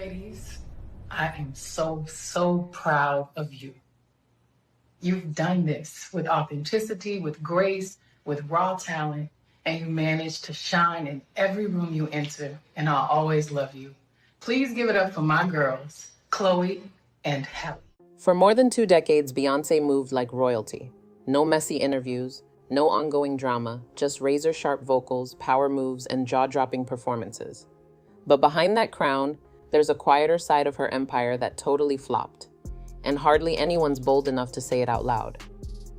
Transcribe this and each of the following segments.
Ladies, I am so proud of you. You've done this with authenticity, with grace, with raw talent, and you managed to shine in every room you enter, and I'll always love you. Please give it up for my girls, Chloe and Halle. For more than 2 decades, Beyoncé moved like royalty. No messy interviews, no ongoing drama, just razor-sharp vocals, power moves, and jaw-dropping performances. But behind that crown, there's a quieter side of her empire that totally flopped. And hardly anyone's bold enough to say it out loud.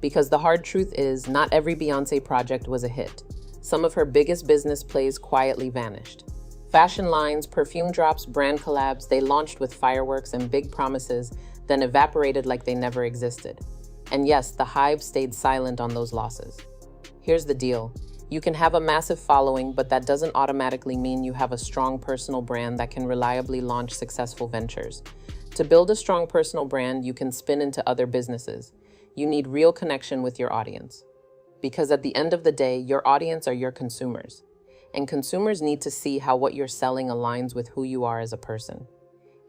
Because the hard truth is, not every Beyoncé project was a hit. Some of her biggest business plays quietly vanished. Fashion lines, perfume drops, brand collabs, they launched with fireworks and big promises, then evaporated like they never existed. And yes, the hive stayed silent on those losses. Here's the deal. You can have a massive following, but that doesn't automatically mean you have a strong personal brand that can reliably launch successful ventures. To build a strong personal brand, you can spin into other businesses. You need real connection with your audience. Because at the end of the day, your audience are your consumers. And consumers need to see how what you're selling aligns with who you are as a person.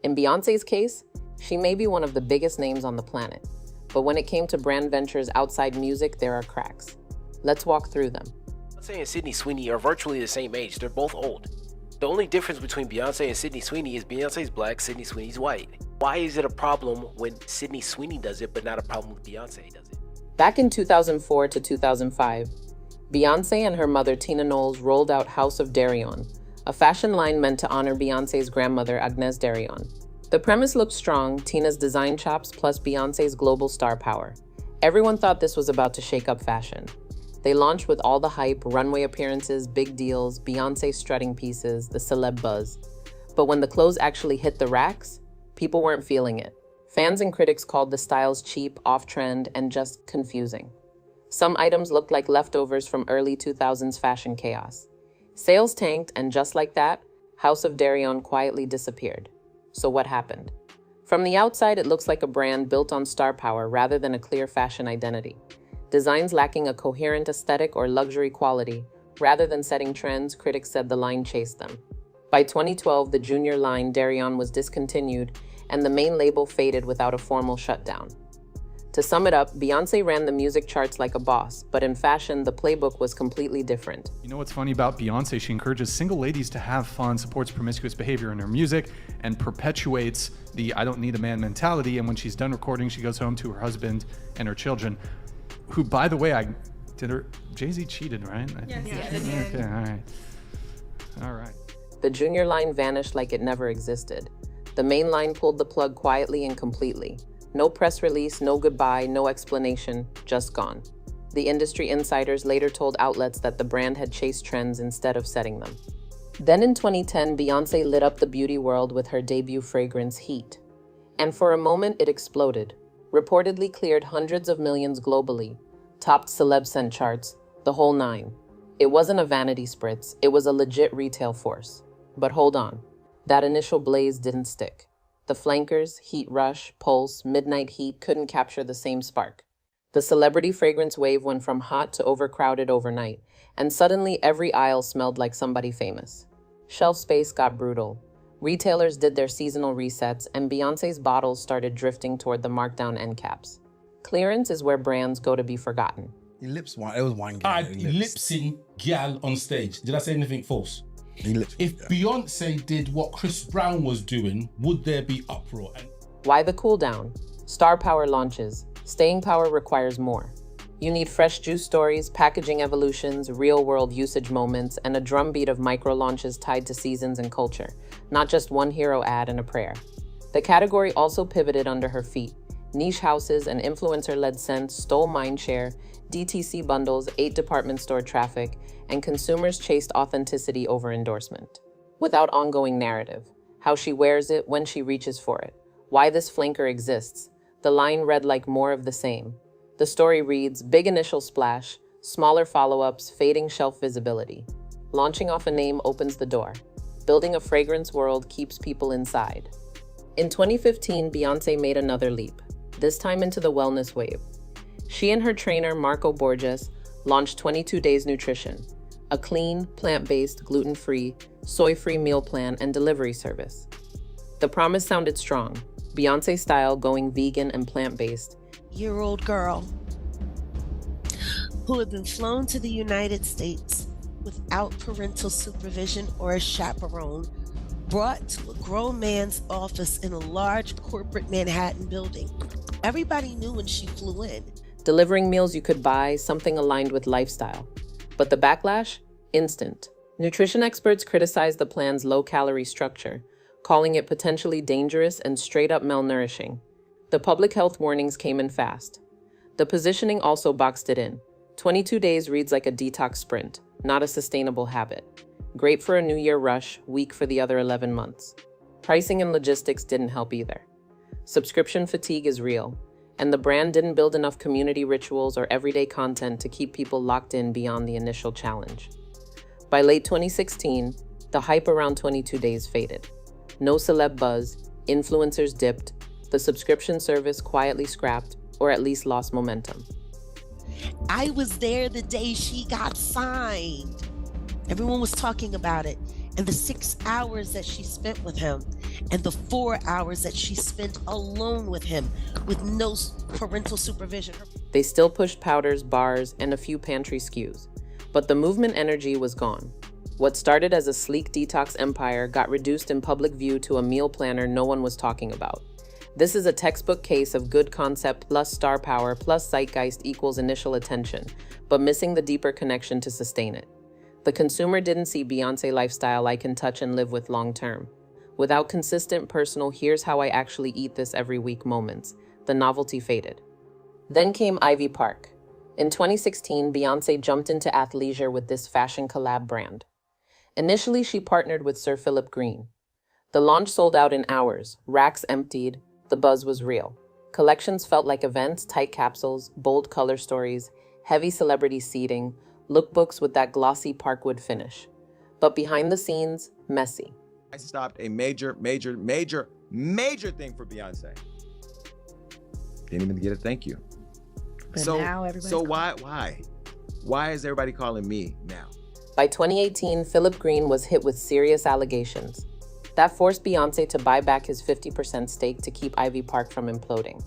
In Beyoncé's case, she may be one of the biggest names on the planet. But when it came to brand ventures outside music, there are cracks. Let's walk through them. Beyonce and Sydney Sweeney are virtually the same age. They're both old. The only difference between Beyonce and Sydney Sweeney is Beyonce's black, Sydney Sweeney's white. Why is it a problem when Sydney Sweeney does it, but not a problem when Beyonce does it? Back in 2004 to 2005, Beyoncé and her mother Tina Knowles rolled out House of Darion, a fashion line meant to honor Beyoncé's grandmother Agnès Darion. The premise looked strong, Tina's design chops plus Beyoncé's global star power. Everyone thought this was about to shake up fashion. They launched with all the hype, runway appearances, big deals, Beyoncé strutting pieces, the celeb buzz. But when the clothes actually hit the racks, people weren't feeling it. Fans and critics called the styles cheap, off-trend, and just confusing. Some items looked like leftovers from early 2000s fashion chaos. Sales tanked, and just like that, House of Darion quietly disappeared. So what happened? From the outside, it looks like a brand built on star power rather than a clear fashion identity. Designs lacking a coherent aesthetic or luxury quality. Rather than setting trends, critics said the line chased them. By 2012, the junior line, Darion, was discontinued, and the main label faded without a formal shutdown. To sum it up, Beyoncé ran the music charts like a boss, but in fashion, the playbook was completely different. You know what's funny about Beyonce? She encourages single ladies to have fun, supports promiscuous behavior in her music, and perpetuates the I don't need a man mentality. And when she's done recording, she goes home to her husband and her children, who, by the way, Jay-Z cheated, right? Yes. Okay, all right. The junior line vanished like it never existed. The main line pulled the plug quietly and completely. No press release, no goodbye, no explanation, just gone. The industry insiders later told outlets that the brand had chased trends instead of setting them. Then in 2010, Beyoncé lit up the beauty world with her debut fragrance, Heat. And for a moment, it exploded. Reportedly cleared hundreds of millions globally, topped celeb scent charts, the whole nine. It wasn't a vanity spritz, it was a legit retail force. But hold on, that initial blaze didn't stick. The flankers, Heat Rush, Pulse, Midnight Heat couldn't capture the same spark. The celebrity fragrance wave went from hot to overcrowded overnight, and suddenly every aisle smelled like somebody famous. Shelf space got brutal. Retailers did their seasonal resets, and Beyoncé's bottles started drifting toward the markdown end caps. Clearance is where brands go to be forgotten. It was one guy. Lip sync gal on stage. Did I say anything false? If Beyonce did what Chris Brown was doing, would there be uproar? Why the cool down? Star power launches. Staying power requires more. You need fresh juice stories, packaging evolutions, real-world usage moments, and a drumbeat of micro-launches tied to seasons and culture, not just one hero ad and a prayer. The category also pivoted under her feet. Niche houses and influencer-led scents stole mindshare, DTC bundles ate department store traffic, and consumers chased authenticity over endorsement. Without ongoing narrative, how she wears it, when she reaches for it, why this flanker exists, the line read like more of the same. The story reads, big initial splash, smaller follow-ups, fading shelf visibility. Launching off a name opens the door. Building a fragrance world keeps people inside. In 2015, Beyoncé made another leap, this time into the wellness wave. She and her trainer, Marco Borges, launched 22 Days Nutrition, a clean, plant-based, gluten-free, soy-free meal plan and delivery service. The promise sounded strong. Beyoncé style going vegan and plant-based. Year-old girl who had been flown to the United States without parental supervision or a chaperone, brought to a grown man's office in a large corporate Manhattan building. Everybody knew when she flew in. Delivering meals you could buy, something aligned with lifestyle. But the backlash? Instant. Nutrition experts criticized the plan's low-calorie structure, calling it potentially dangerous and straight-up malnourishing. The public health warnings came in fast. The positioning also boxed it in. 22 days reads like a detox sprint, not a sustainable habit. Great for a New Year rush, weak for the other 11 months. Pricing and logistics didn't help either. Subscription fatigue is real, and the brand didn't build enough community rituals or everyday content to keep people locked in beyond the initial challenge. By late 2016, the hype around 22 days faded. No celeb buzz, influencers dipped, the subscription service quietly scrapped, or at least lost momentum. I was there the day she got signed. Everyone was talking about it, and the 6 hours that she spent with him, and the 4 hours that she spent alone with him, with no parental supervision. They still pushed powders, bars, and a few pantry SKUs, but the movement energy was gone. What started as a sleek detox empire got reduced in public view to a meal planner no one was talking about. This is a textbook case of good concept plus star power plus zeitgeist equals initial attention, but missing the deeper connection to sustain it. The consumer didn't see Beyoncé lifestyle I can touch and live with long term. Without consistent personal here's how I actually eat this every week moments, the novelty faded. Then came Ivy Park. In 2016, Beyoncé jumped into athleisure with this fashion collab brand. Initially, she partnered with Sir Philip Green. The launch sold out in hours, racks emptied, the buzz was real. Collections felt like events, tight capsules, bold color stories, heavy celebrity seating, lookbooks with that glossy Parkwood finish. But behind the scenes, messy. I stopped a major thing for Beyonce. Didn't even get a thank you. But now everybody's Why is everybody calling me now? By 2018, Philip Green was hit with serious allegations. That forced Beyoncé to buy back his 50% stake to keep Ivy Park from imploding.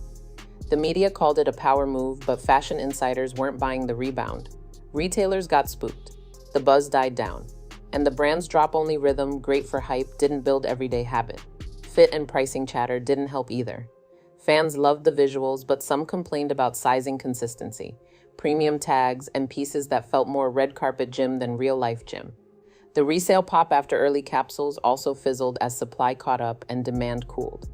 The media called it a power move, but fashion insiders weren't buying the rebound. Retailers got spooked. The buzz died down. And the brand's drop-only rhythm, great for hype, didn't build everyday habit. Fit and pricing chatter didn't help either. Fans loved the visuals, but some complained about sizing consistency, premium tags, and pieces that felt more red carpet gym than real-life gym. The resale pop after early capsules also fizzled as supply caught up and demand cooled.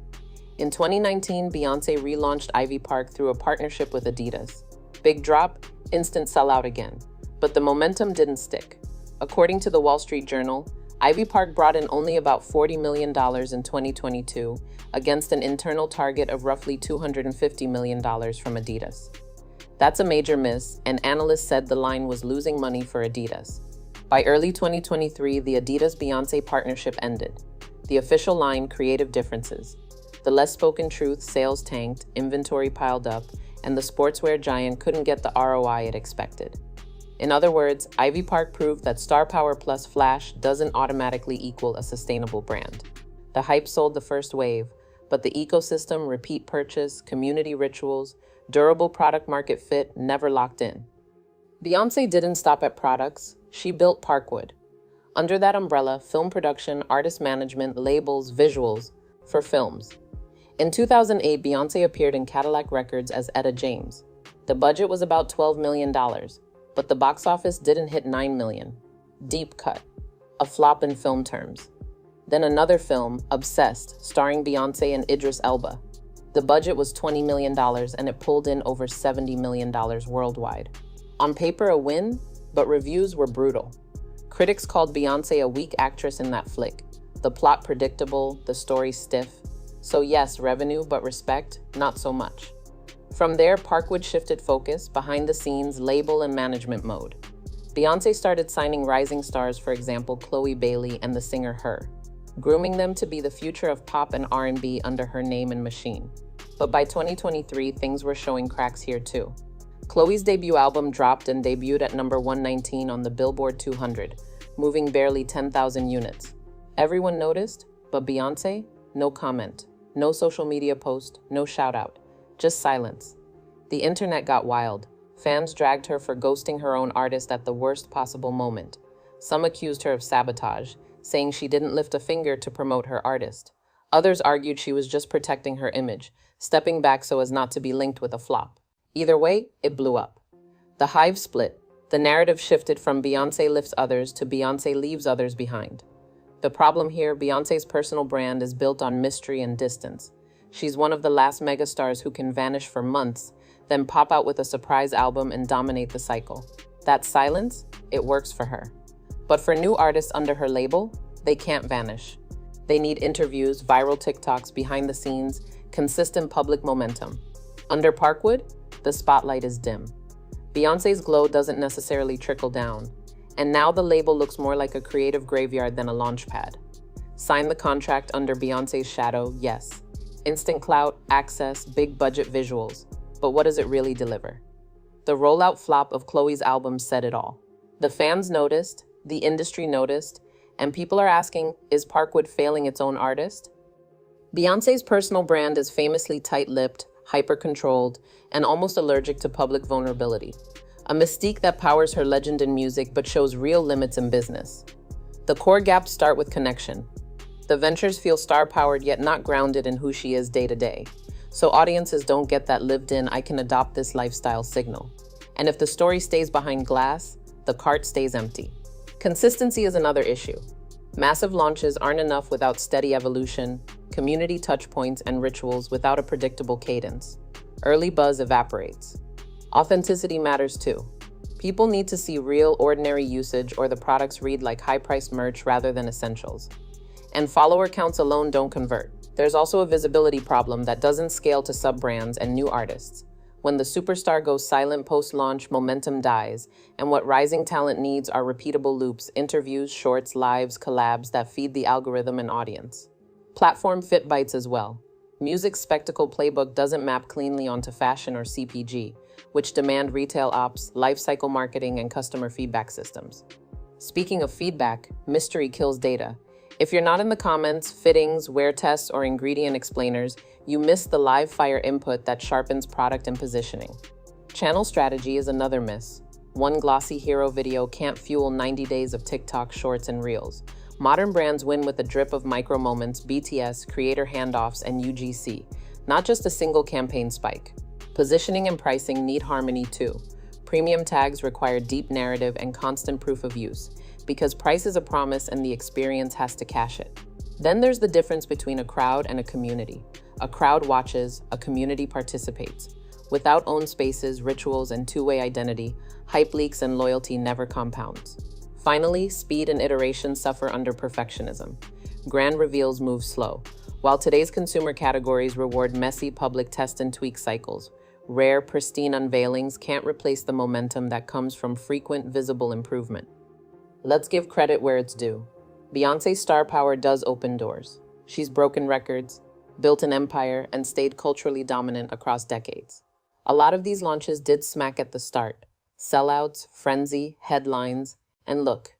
In 2019, Beyoncé relaunched Ivy Park through a partnership with Adidas. Big drop, instant sellout again. But the momentum didn't stick. According to the Wall Street Journal, Ivy Park brought in only about $40 million in 2022 against an internal target of roughly $250 million from Adidas. That's a major miss, and analysts said the line was losing money for Adidas. By early 2023, the Adidas-Beyoncé partnership ended. The official line, creative differences. The less spoken truth, sales tanked, inventory piled up, and the sportswear giant couldn't get the ROI it expected. In other words, Ivy Park proved that star power plus flash doesn't automatically equal a sustainable brand. The hype sold the first wave, but the ecosystem, repeat purchase, community rituals, durable product market fit never locked in. Beyoncé didn't stop at products, she built Parkwood. Under that umbrella, film production, artist management, labels, visuals, for films. In 2008, Beyoncé appeared in Cadillac Records as Etta James. The budget was about $12 million, but the box office didn't hit $9 million. Deep cut. A flop in film terms. Then another film, Obsessed, starring Beyoncé and Idris Elba. The budget was $20 million and it pulled in over $70 million worldwide. On paper, a win, but reviews were brutal. Critics called Beyoncé a weak actress in that flick. The plot predictable, the story stiff. So yes, revenue, but respect, not so much. From there, Parkwood shifted focus, behind the scenes, label and management mode. Beyoncé started signing rising stars, for example, Chloe Bailey and the singer Her, grooming them to be the future of pop and R&B under her name and machine. But by 2023, things were showing cracks here too. Chloe's debut album dropped and debuted at number 119 on the Billboard 200, moving barely 10,000 units. Everyone noticed, but Beyoncé? no comment, no social media post, no shout out, just silence. The internet got wild. Fans dragged her for ghosting her own artist at the worst possible moment. Some accused her of sabotage, saying she didn't lift a finger to promote her artist. Others argued she was just protecting her image, stepping back so as not to be linked with a flop. Either way, it blew up. The hive split. The narrative shifted from Beyoncé lifts others to Beyoncé leaves others behind. The problem here, Beyoncé's personal brand is built on mystery and distance. She's one of the last megastars who can vanish for months, then pop out with a surprise album and dominate the cycle. That silence, it works for her. But for new artists under her label, they can't vanish. They need interviews, viral TikToks, behind the scenes, consistent public momentum. Under Parkwood, the spotlight is dim. Beyoncé's glow doesn't necessarily trickle down, and now the label looks more like a creative graveyard than a launch pad. Sign the contract under Beyoncé's shadow, yes. Instant clout, access, big budget visuals, but what does it really deliver? The rollout flop of Chloe's album said it all. The fans noticed, the industry noticed, and people are asking, is Parkwood failing its own artist? Beyoncé's personal brand is famously tight-lipped, hyper-controlled, and almost allergic to public vulnerability. A mystique that powers her legend in music but shows real limits in business. The core gaps start with connection. The ventures feel star-powered yet not grounded in who she is day to day. So audiences don't get that lived-in, I can adopt this lifestyle signal. And if the story stays behind glass, the cart stays empty. Consistency is another issue. Massive launches aren't enough without steady evolution, community touchpoints, and rituals without a predictable cadence. Early buzz evaporates. Authenticity matters too. People need to see real, ordinary usage or the products read like high-priced merch rather than essentials. And follower counts alone don't convert. There's also a visibility problem that doesn't scale to sub-brands and new artists. When the superstar goes silent post-launch, momentum dies, and what rising talent needs are repeatable loops, interviews, shorts, lives, collabs that feed the algorithm and audience. Platform fit bites as well. Music's spectacle playbook doesn't map cleanly onto fashion or CPG, which demand retail ops, lifecycle marketing, and customer feedback systems. Speaking of feedback, mystery kills data. If you're not in the comments, fittings, wear tests, or ingredient explainers, you miss the live fire input that sharpens product and positioning. Channel strategy is another miss. One glossy hero video can't fuel 90 days of TikTok shorts and reels. Modern brands win with a drip of micro moments, BTS, creator handoffs, and UGC, not just a single campaign spike. Positioning and pricing need harmony too. Premium tags require deep narrative and constant proof of use, because price is a promise and the experience has to cash it. Then there's the difference between a crowd and a community. A crowd watches, a community participates. Without own spaces, rituals, and two-way identity, hype leaks and loyalty never compounds. Finally, speed and iteration suffer under perfectionism. Grand reveals move slow. While today's consumer categories reward messy public test and tweak cycles, rare, pristine unveilings can't replace the momentum that comes from frequent, visible improvement. Let's give credit where it's due. Beyoncé's star power does open doors. She's broken records, built an empire, and stayed culturally dominant across decades. A lot of these launches did smack at the start. Sellouts, frenzy, headlines, and look,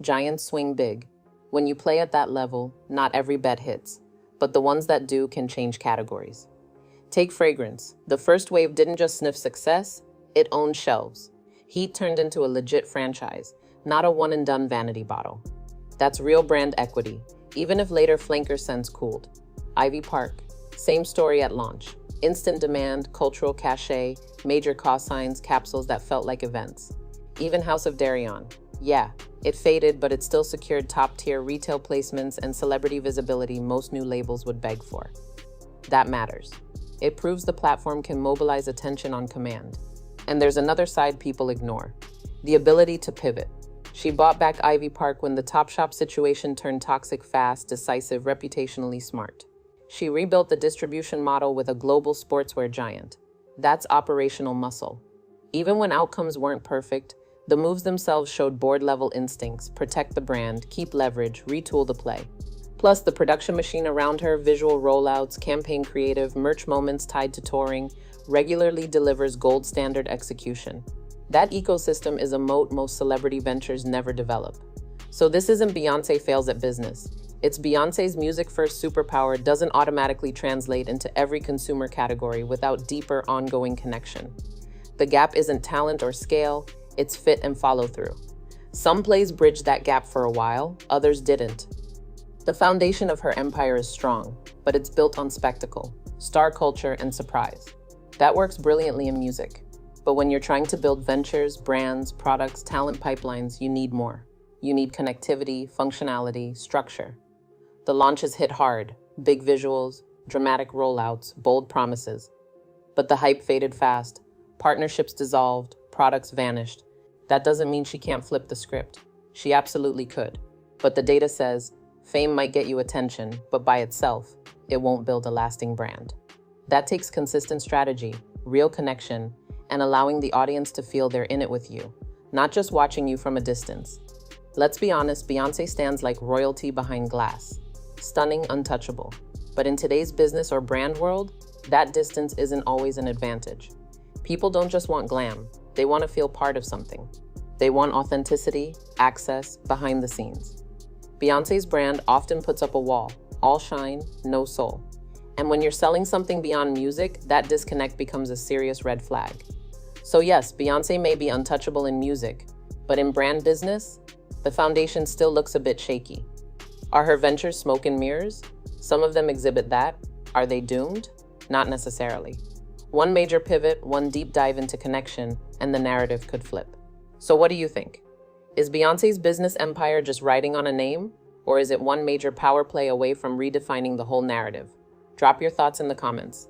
giants swing big. When you play at that level, not every bet hits, but the ones that do can change categories. Take fragrance. The first wave didn't just sniff success, it owned shelves. Heat turned into a legit franchise, not a one-and-done vanity bottle. That's real brand equity, even if later flanker scents cooled. Ivy Park, same story at launch. Instant demand, cultural cachet, major cost signs, capsules that felt like events. Even House of Darion. Yeah, it faded, but it still secured top-tier retail placements and celebrity visibility most new labels would beg for. That matters. It proves the platform can mobilize attention on command. And there's another side people ignore. The ability to pivot. She bought back Ivy Park when the Topshop situation turned toxic fast, decisive, reputationally smart. She rebuilt the distribution model with a global sportswear giant. That's operational muscle. Even when outcomes weren't perfect, the moves themselves showed board-level instincts, protect the brand, keep leverage, retool the play. Plus, the production machine around her, visual rollouts, campaign creative, merch moments tied to touring, regularly delivers gold standard execution. That ecosystem is a moat most celebrity ventures never develop. So this isn't Beyoncé fails at business. It's Beyoncé's music-first superpower doesn't automatically translate into every consumer category without deeper ongoing connection. The gap isn't talent or scale, it's fit and follow-through. Some plays bridged that gap for a while, others didn't. The foundation of her empire is strong, but it's built on spectacle, star culture, and surprise. That works brilliantly in music. But when you're trying to build ventures, brands, products, talent pipelines, you need more. You need connectivity, functionality, structure. The launches hit hard, big visuals, dramatic rollouts, bold promises. But the hype faded fast, partnerships dissolved, products vanished. That doesn't mean she can't flip the script. She absolutely could. But the data says fame might get you attention, but by itself, it won't build a lasting brand. That takes consistent strategy, real connection, and allowing the audience to feel they're in it with you, not just watching you from a distance. Let's be honest, Beyoncé stands like royalty behind glass. Stunning, untouchable. But in today's business or brand world, that distance isn't always an advantage. People don't just want glam, they want to feel part of something. They want authenticity, access, behind the scenes. Beyoncé's brand often puts up a wall, all shine, no soul. And when you're selling something beyond music, that disconnect becomes a serious red flag. So yes, Beyoncé may be untouchable in music, but in brand business, the foundation still looks a bit shaky. Are her ventures smoke and mirrors? Some of them exhibit that. Are they doomed? Not necessarily. One major pivot, one deep dive into connection, and the narrative could flip. So what do you think? Is Beyoncé's business empire just riding on a name? Or is it one major power play away from redefining the whole narrative? Drop your thoughts in the comments.